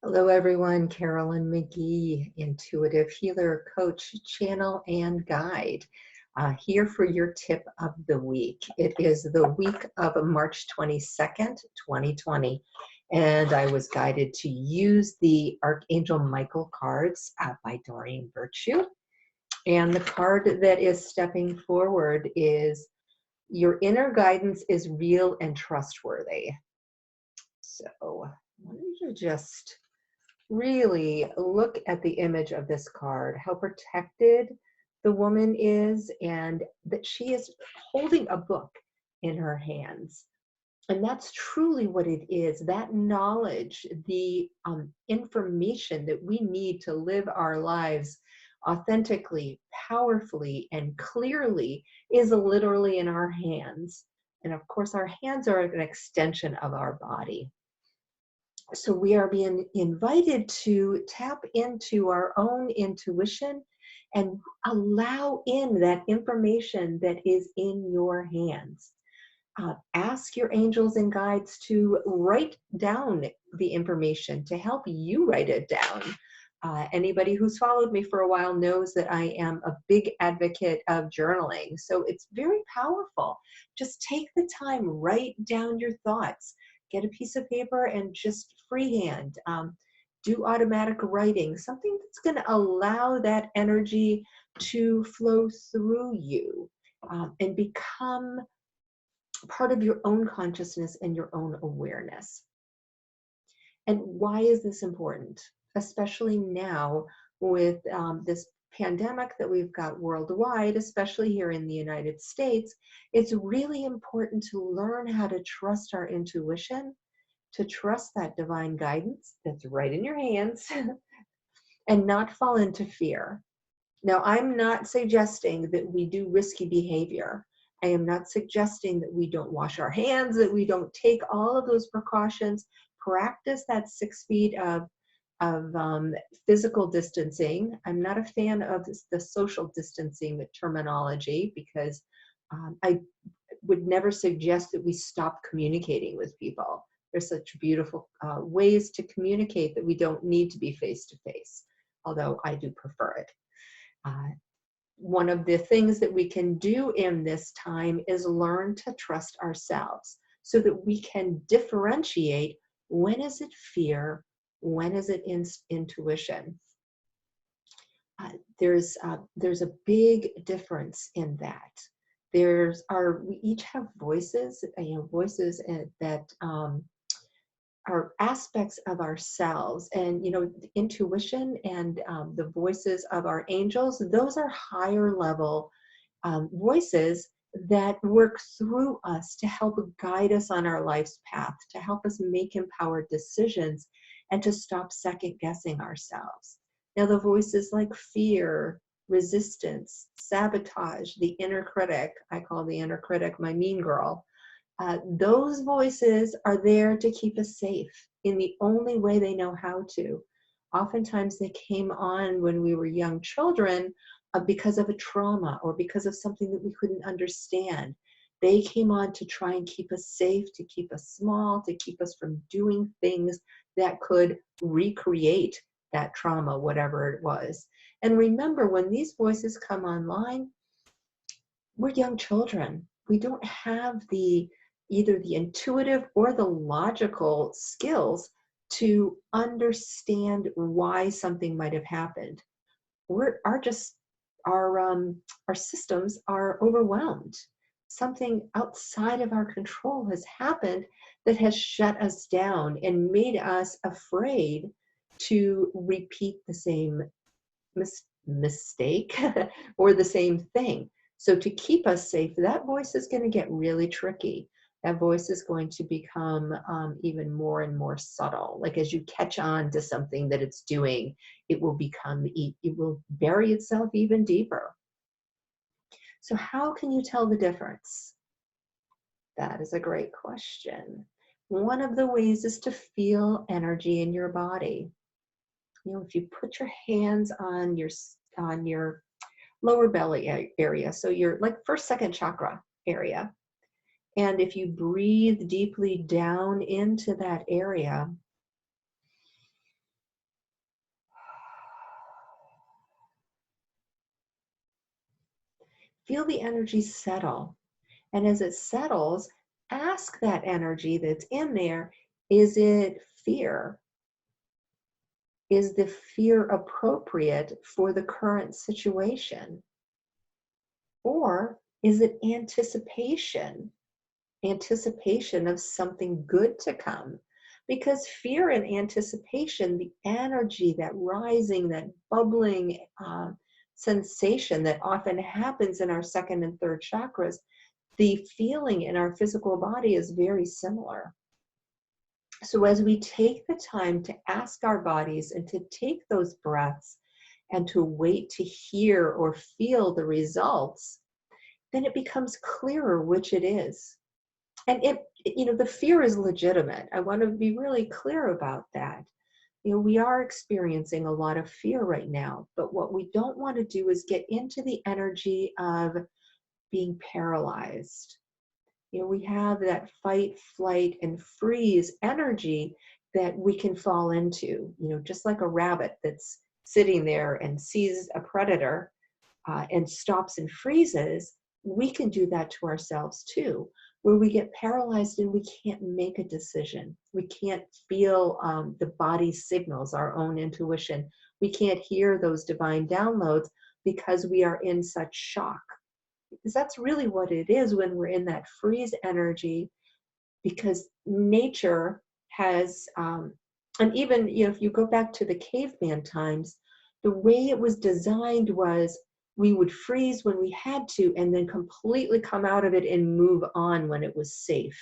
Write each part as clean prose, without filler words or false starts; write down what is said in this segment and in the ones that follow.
Hello, everyone. Carolyn McGee, intuitive healer, coach, channel, and guide, here for your tip of the week. It is the week of March 22nd, 2020, and I was guided to use the Archangel Michael cards by Doreen Virtue. And the card that is stepping forward is your inner guidance is real and trustworthy. So I wanted to just really look at the image of this card, how protected the woman is, and that she is holding a book in her hands. And that's truly what it is. That knowledge, the information that we need to live our lives authentically, powerfully, and clearly is literally in our hands. And of course, our hands are an extension of our body. So we are being invited to tap into our own intuition and allow in that information that is in your hands. Ask your angels and guides to write down the information, to help you write it down. Anybody who's followed me for a while knows that I am a big advocate of journaling. So it's very powerful. Just take the time, write down your thoughts, get a piece of paper and just freehand. Do automatic writing, something that's going to allow that energy to flow through you and become part of your own consciousness and your own awareness. And why is this important? Especially now with this pandemic that we've got worldwide, especially here in the United States, it's really important to learn how to trust our intuition, to trust that divine guidance that's right in your hands, and not fall into fear. Now, I'm not suggesting that we do risky behavior. I am not suggesting that we don't wash our hands, that we don't take all of those precautions, practice that 6 feet of physical distancing. I'm not a fan of the social distancing terminology because I would never suggest that we stop communicating with people. There's such beautiful ways to communicate that we don't need to be face-to-face, although I do prefer it. One of the things that we can do in this time is learn to trust ourselves so that we can differentiate when is it fear, when is it intuition. There's a big difference in that. We each have voices, voices that are aspects of ourselves, and the intuition and the voices of our angels, those are higher level voices that work through us to help guide us on our life's path, to help us make empowered decisions, and to stop second guessing ourselves. Now, the voices like fear, resistance, sabotage, the inner critic, I call the inner critic my mean girl, those voices are there to keep us safe in the only way they know how to. Oftentimes they came on when we were young children because of a trauma or because of something that we couldn't understand. They came on to try and keep us safe, to keep us small, to keep us from doing things that could recreate that trauma, whatever it was. And remember, when these voices come online, we're young children. We don't have either the intuitive or the logical skills to understand why something might have happened. Our systems are overwhelmed. Something outside of our control has happened that has shut us down and made us afraid to repeat the same mistake or the same thing. So to keep us safe, that voice is going to get really tricky. That voice is going to become even more and more subtle. Like as you catch on to something that it's doing, it will bury itself even deeper. So how can you tell the difference? That is a great question. One of the ways is to feel energy in your body. If you put your hands on your lower belly area, so your like first, second chakra area, and if you breathe deeply down into that area, Feel the energy settle. And as it settles, ask that energy that's in there, is it fear? Is the fear appropriate for the current situation? Or is it anticipation? Anticipation of something good to come? Because fear and anticipation, the energy, that rising, that bubbling sensation that often happens in our second and third chakras, the feeling in our physical body is very similar. So as we take the time to ask our bodies and to take those breaths and to wait to hear or feel the results, then it becomes clearer which it is. And the fear is legitimate. I want to be really clear about that. We are experiencing a lot of fear right now, but what we don't want to do is get into the energy of being paralyzed. We have that fight, flight, and freeze energy that we can fall into, just like a rabbit that's sitting there and sees a predator and stops and freezes. We can do that to ourselves too, where we get paralyzed and we can't make a decision. We can't feel the body's signals, our own intuition. We can't hear those divine downloads because we are in such shock. Because that's really what it is when we're in that freeze energy, because nature has, and even if you go back to the caveman times, the way it was designed was we would freeze when we had to and then completely come out of it and move on when it was safe.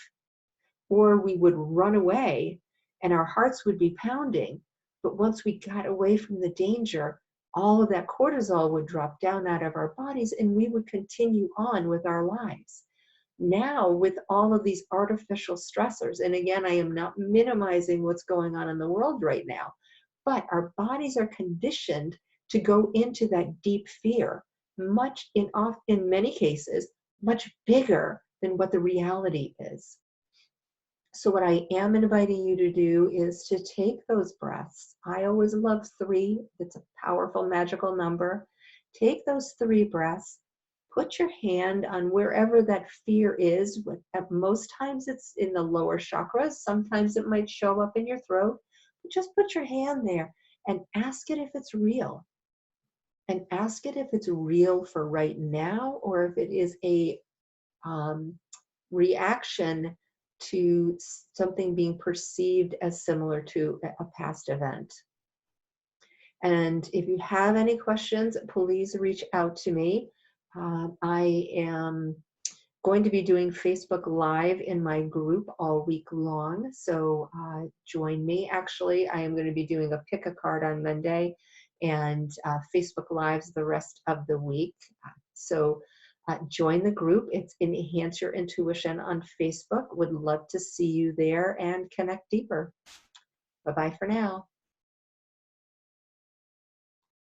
Or we would run away and our hearts would be pounding. But once we got away from the danger, all of that cortisol would drop down out of our bodies and we would continue on with our lives. Now, with all of these artificial stressors, and again, I am not minimizing what's going on in the world right now, but our bodies are conditioned to go into that deep fear, in many cases, much bigger than what the reality is. So what I am inviting you to do is to take those breaths. I always love 3. It's a powerful, magical number. Take those 3 breaths. Put your hand on wherever that fear is. Most times it's in the lower chakras. Sometimes it might show up in your throat. But just put your hand there and ask it if it's real. And ask it if it's real for right now, or if it is a reaction to something being perceived as similar to a past event. And if you have any questions, please reach out to me. I am going to be doing Facebook Live in my group all week long, so join me. Actually, I am going to be doing a pick a card on Monday and Facebook Lives the rest of the week. So join the group. It's Enhance Your Intuition on Facebook. Would love to see you there and connect deeper. Bye-bye for now.